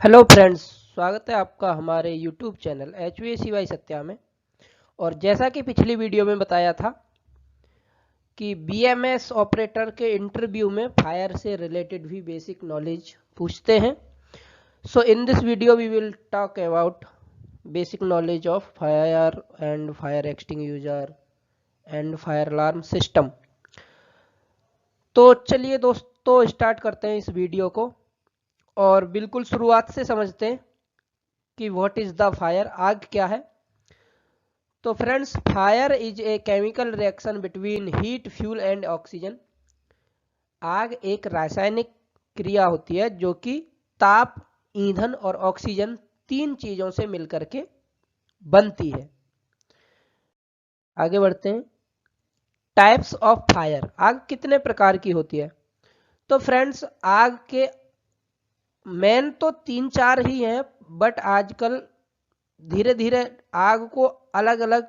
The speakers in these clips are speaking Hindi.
हेलो फ्रेंड्स, स्वागत है आपका हमारे यूट्यूब चैनल HVACY सत्या में। और जैसा कि पिछली वीडियो में बताया था कि BMS ऑपरेटर के इंटरव्यू में फायर से रिलेटेड भी बेसिक नॉलेज पूछते हैं। So in this video we will talk about basic knowledge of fire and fire extinguisher and fire alarm system. तो चलिए दोस्तों, स्टार्ट करते हैं इस वीडियो को और बिल्कुल शुरुआत से समझते हैं कि व्हाट इज द फायर, आग क्या है। तो friends, fire is a chemical reaction between heat, fuel and oxygen. आग एक रासायनिक क्रिया होती है जो कि ताप, ईंधन और ऑक्सीजन तीन चीजों से मिलकर के बनती है। आगे बढ़ते हैं। टाइप्स ऑफ फायर, आग कितने प्रकार की होती है? तो फ्रेंड्स, आग के मेन तो तीन चार ही हैं, बट आजकल धीरे धीरे आग को अलग अलग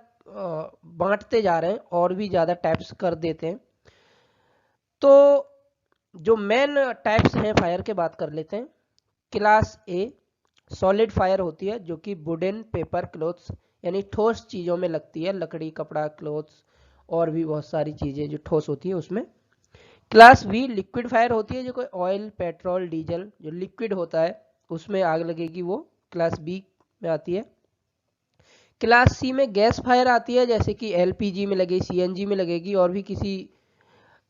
बांटते जा रहे हैं और भी ज़्यादा टाइप्स कर देते हैं। तो जो मेन टाइप्स हैं फायर के बात कर लेते हैं। क्लास ए सॉलिड फायर होती है जो कि वुडन, पेपर, क्लोथ्स यानी ठोस चीज़ों में लगती है, लकड़ी, कपड़ा, क्लोथ्स और भी बहुत सारी चीज़ें जो ठोस होती है उसमें। क्लास बी लिक्विड फायर होती है, जो कोई ऑयल, पेट्रोल, डीजल जो लिक्विड होता है उसमें आग लगेगी, वो क्लास बी में आती है। क्लास सी में गैस फायर आती है, जैसे कि LPG में लगे, CNG में लगेगी और भी किसी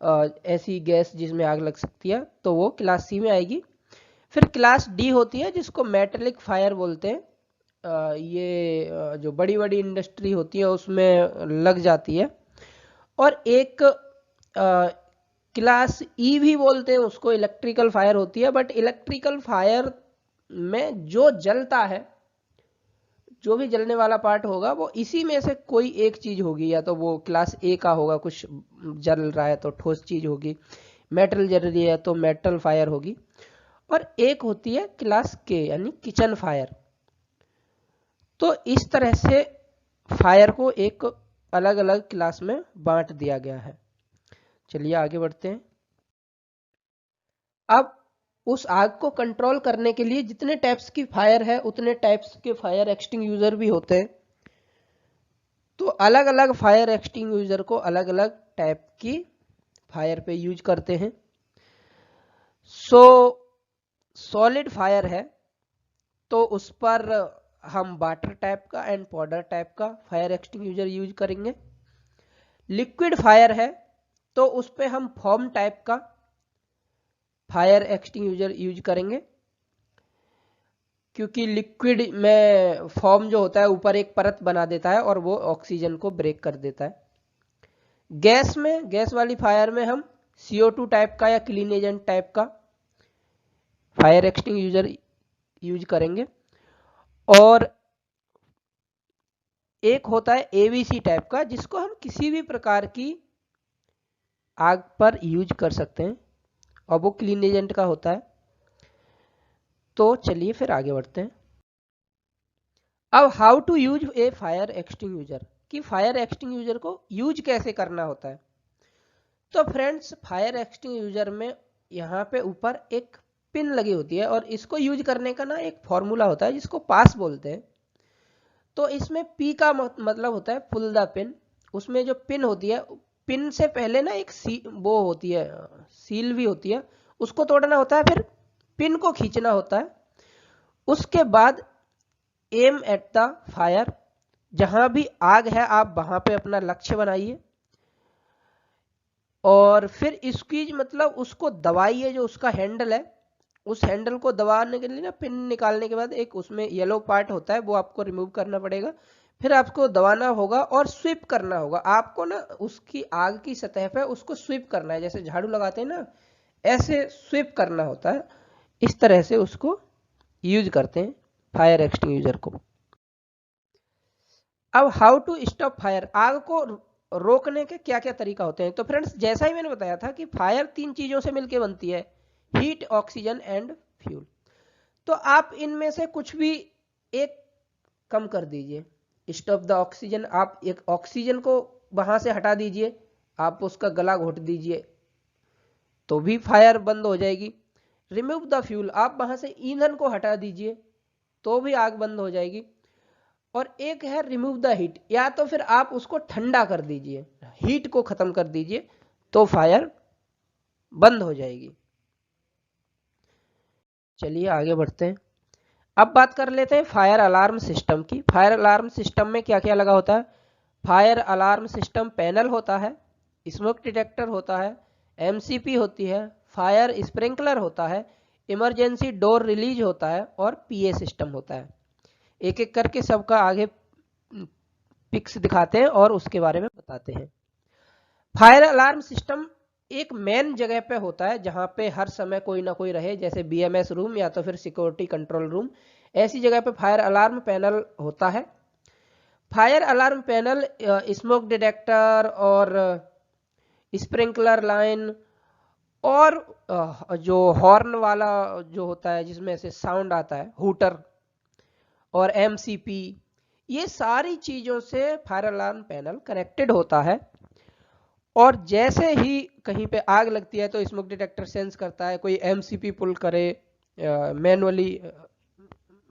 ऐसी गैस जिसमें आग लग सकती है, तो वो क्लास सी में आएगी। फिर क्लास डी होती है जिसको मेटेलिक फायर बोलते हैं। जो बड़ी बड़ी इंडस्ट्री होती है उसमें लग जाती है। और एक क्लास ई भी बोलते हैं उसको, इलेक्ट्रिकल फायर होती है। बट इलेक्ट्रिकल फायर में जो जलता है, जो भी जलने वाला पार्ट होगा वो इसी में से कोई एक चीज होगी, या तो वो क्लास ए का होगा, कुछ जल रहा है तो ठोस चीज होगी, मेटल जल रही है तो मेटल फायर होगी। और एक होती है क्लास के यानी किचन फायर। तो इस तरह से फायर को एक अलग अलग क्लास में बांट दिया गया है। चलिए आगे बढ़ते हैं। अब उस आग को कंट्रोल करने के लिए जितने टाइप्स की फायर है उतने टाइप्स के फायर एक्सटिंग्विशर भी होते हैं। तो अलग अलग फायर एक्सटिंग्विशर को अलग अलग टाइप की फायर पे यूज करते हैं। सो सॉलिड फायर है तो उस पर हम वाटर टाइप का एंड पाउडर टाइप का फायर एक्सटिंग्विशर यूज करेंगे। लिक्विड फायर है तो उस पर हम फॉर्म टाइप का फायर एक्सटिंग्विशर यूज करेंगे, क्योंकि लिक्विड में फॉर्म जो होता है ऊपर एक परत बना देता है और वो ऑक्सीजन को ब्रेक कर देता है। गैस वाली फायर में हम CO2 टाइप का या क्लीन एजेंट टाइप का फायर एक्सटिंग्विशर यूज करेंगे। और एक होता है ABC टाइप का, जिसको हम किसी भी प्रकार की आग पर यूज कर सकते हैं और वो क्लीन एजेंट का होता है। तो चलिए फिर आगे बढ़ते हैं। अब how to use a fire extinguisher, कि फायर एक्सटिंग्विशर को यूज कैसे करना होता है। तो फ्रेंड्स, फायर एक्सटिंग्विशर में यहाँ पे ऊपर एक पिन लगी होती है और इसको यूज करने का ना एक फॉर्मूला होता है जिसको पास बोलते हैं। तो इसमें P का मतलब होता है पुल द पिन। उसमें जो पिन होती है, पिन से पहले ना एक वो होती है, सील भी होती है, उसको तोड़ना होता है, फिर पिन को खींचना होता है। उसके बाद एम एट द फायर, जहां भी आग है आप वहां पे अपना लक्ष्य बनाइए और फिर इसकी मतलब उसको दबाइए। जो उसका हैंडल है, उस हैंडल को दबाने के लिए ना, पिन निकालने के बाद एक उसमें येलो पार्ट होता है, वो आपको रिमूव करना पड़ेगा। फिर आपको दबाना होगा और स्वीप करना होगा। आपको ना उसकी आग की सतह पे उसको स्वीप करना है, जैसे झाड़ू लगाते हैं ना, ऐसे स्वीप करना होता है। इस तरह से उसको यूज करते हैं फायर एक्सटिंग्विशर को। अब हाउ टू स्टॉप फायर, आग को रोकने के क्या क्या तरीका होते हैं। तो फ्रेंड्स, जैसा ही मैंने बताया था कि फायर तीन चीजों से मिलकर बनती है, हीट, ऑक्सीजन एंड फ्यूल। तो आप इनमें से कुछ भी एक कम कर दीजिए। स्टॉप द ऑक्सीजन, आप एक ऑक्सीजन को वहां से हटा दीजिए, आप उसका गला घोट दीजिए तो भी फायर बंद हो जाएगी। रिमूव द फ्यूल, आप वहां से ईंधन को हटा दीजिए तो भी आग बंद हो जाएगी। और एक है रिमूव द हीट, या तो फिर आप उसको ठंडा कर दीजिए, हीट को खत्म कर दीजिए तो फायर बंद हो जाएगी। चलिए आगे बढ़ते हैं। अब बात कर लेते हैं फायर अलार्म सिस्टम की। फायर अलार्म सिस्टम में क्या क्या लगा होता है? फायर अलार्म सिस्टम पैनल होता है, स्मोक डिटेक्टर होता है, एमसीपी होती है, फायर स्प्रिंकलर होता है, इमरजेंसी डोर रिलीज होता है और पीए सिस्टम होता है। एक एक करके सबका आगे पिक्स दिखाते हैं और उसके बारे में बताते हैं। फायर अलार्म सिस्टम एक मेन जगह पे होता है जहां पे हर समय कोई ना कोई रहे, जैसे बीएमएस रूम या तो फिर सिक्योरिटी कंट्रोल रूम, ऐसी जगह पे फायर अलार्म पैनल होता है। Fire alarm panel smoke detector और स्प्रिंकलर लाइन और जो हॉर्न वाला जो होता है जिसमें से साउंड आता है, हूटर और एमसीपी, ये सारी चीजों से फायर अलार्म पैनल कनेक्टेड होता है। और जैसे ही कहीं पे आग लगती है तो स्मोक डिटेक्टर सेंस करता है, कोई एमसीपी पुल करे,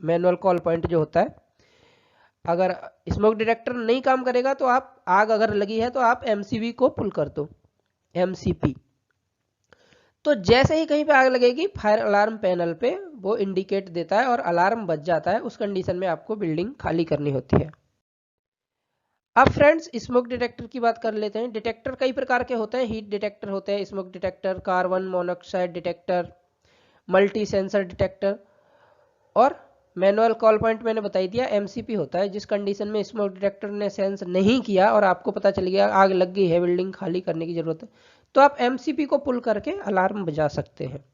मैनुअल कॉल पॉइंट जो होता है, अगर स्मोक डिटेक्टर नहीं काम करेगा तो आप आग अगर लगी है तो आप एमसीबी को पुल कर दो, एमसीपी। तो जैसे ही कहीं पे आग लगेगी फायर अलार्म पैनल पे वो इंडिकेट देता है और अलार्म बज जाता है। उस कंडीशन में आपको बिल्डिंग खाली करनी होती है। अब फ्रेंड्स स्मोक डिटेक्टर की बात कर लेते हैं। डिटेक्टर कई प्रकार के होते हैं। हीट डिटेक्टर होते हैं, smoke detector, carbon monoxide detector, multi sensor detector और मैनुअल कॉल पॉइंट मैंने बता दिया, एमसीपी होता है जिस कंडीशन में स्मोक डिटेक्टर ने सेंस नहीं किया और आपको पता चल गया आग लग गई है, बिल्डिंग खाली करने की जरूरत है, तो आप एमसीपी को पुल करके अलार्म बजा सकते हैं।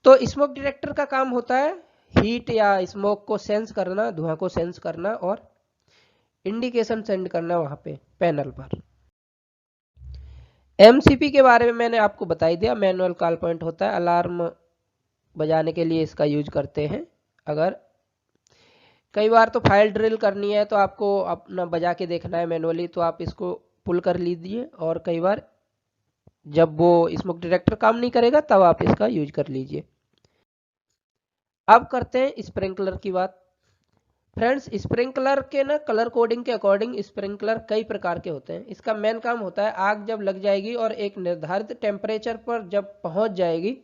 तो स्मोक डिटेक्टर का काम होता है हीट या स्मोक को सेंस करना, धुआं को सेंस करना और इंडिकेशन सेंड करना वहां पे पैनल पर। एमसीपी के बारे में मैंने आपको बता ही दिया, मैनुअल कॉल पॉइंट होता है, अलार्म बजाने के लिए इसका यूज करते हैं। अगर कई बार तो फाइल ड्रिल करनी है तो आपको अपना बजा के देखना है मैनुअली, तो आप इसको पुल कर लीजिए, और कई बार जब वो स्मोक डिटेक्टर काम नहीं करेगा तब आप इसका यूज कर लीजिए। अब करते हैं स्प्रिंकलर की बात। फ्रेंड्स स्प्रिंकलर के ना कलर कोडिंग के अकॉर्डिंग स्प्रिंकलर कई प्रकार के होते हैं। इसका मेन काम होता है आग जब लग जाएगी और एक निर्धारित टेम्परेचर पर जब पहुंच जाएगी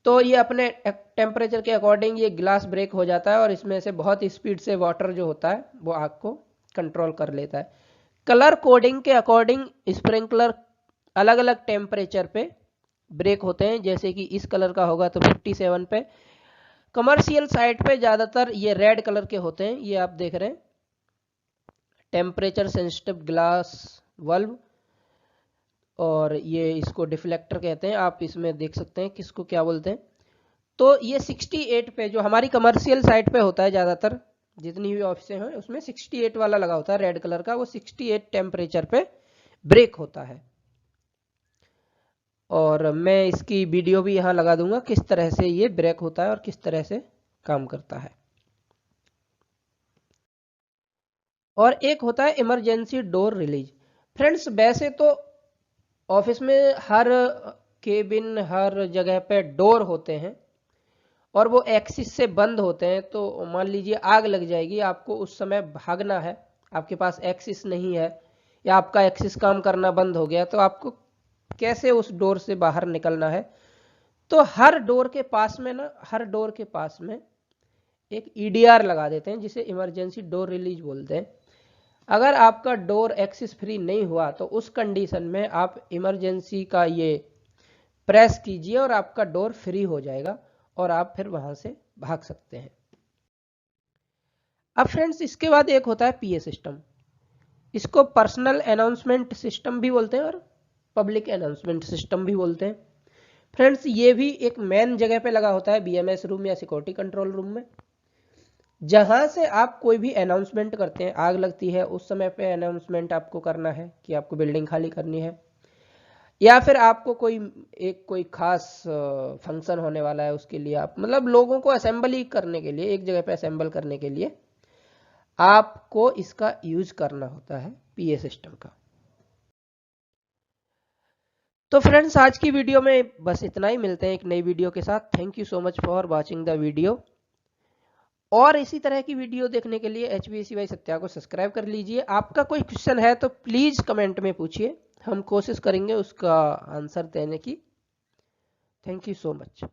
तो ये अपने टेम्परेचर के अकॉर्डिंग ये ग्लास ब्रेक हो जाता है और इसमें से बहुत स्पीड से वाटर जो होता है वो आग को कंट्रोल कर लेता है। कलर कोडिंग के अकॉर्डिंग स्प्रिंकलर अलग अलग टेम्परेचर पे ब्रेक होते हैं, जैसे कि इस कलर का होगा तो 57 पे। कमर्शियल साइट पे ज्यादातर ये रेड कलर के होते हैं, ये आप देख रहे हैं टेम्परेचर सेंसिटिव ग्लास वल्व, और ये इसको डिफ्लेक्टर कहते हैं। आप इसमें देख सकते हैं किसको क्या बोलते हैं। तो ये 68 पे जो हमारी कमर्शियल साइट पे होता है, ज्यादातर जितनी भी ऑफिसें हैं उसमें 68 वाला लगा होता है रेड कलर का, वो 68 टेम्परेचर पे ब्रेक होता है। और मैं इसकी वीडियो भी यहाँ लगा दूंगा किस तरह से ये ब्रेक होता है और किस तरह से काम करता है। और एक होता है इमरजेंसी डोर रिलीज। फ्रेंड्स वैसे तो ऑफिस में हर केबिन हर जगह पे डोर होते हैं और वो एक्सिस से बंद होते हैं। तो मान लीजिए आग लग जाएगी, आपको उस समय भागना है, आपके पास एक्सिस नहीं है या आपका एक्सिस काम करना बंद हो गया, तो आपको कैसे उस डोर से बाहर निकलना है। तो हर डोर के पास में ना, हर डोर के पास में एक ईडीआर लगा देते हैं जिसे इमरजेंसी डोर रिलीज बोलते हैं। अगर आपका डोर एक्सिस फ्री नहीं हुआ तो उस कंडीशन में आप इमरजेंसी का ये प्रेस कीजिए और आपका डोर फ्री हो जाएगा और आप फिर वहां से भाग सकते हैं। अब फ्रेंड्स इसके बाद एक होता है पीए सिस्टम। इसको पर्सनल अनाउंसमेंट सिस्टम भी बोलते हैं और पब्लिक अनाउंसमेंट सिस्टम भी बोलते हैं। फ्रेंड्स ये भी एक मेन जगह पे लगा होता है बीएमएस रूम या सिक्योरिटी कंट्रोल रूम में, जहां से आप कोई भी अनाउंसमेंट करते हैं। आग लगती है उस समय पे अनाउंसमेंट आपको करना है कि आपको बिल्डिंग खाली करनी है, या फिर आपको कोई खास फंक्शन होने वाला है, उसके लिए आप मतलब लोगों को असेंबली करने के लिए, एक जगह पे असेंबल करने के लिए आपको इसका यूज करना होता है पीए सिस्टम का। तो फ्रेंड्स आज की वीडियो में बस इतना ही, मिलते हैं एक नई वीडियो के साथ। Thank you so much for watching the video. और इसी तरह की वीडियो देखने के लिए HPSC बाय सत्या को सब्सक्राइब कर लीजिए। आपका कोई क्वेश्चन है तो प्लीज कमेंट में पूछिए, हम कोशिश करेंगे उसका आंसर देने की। Thank you so much.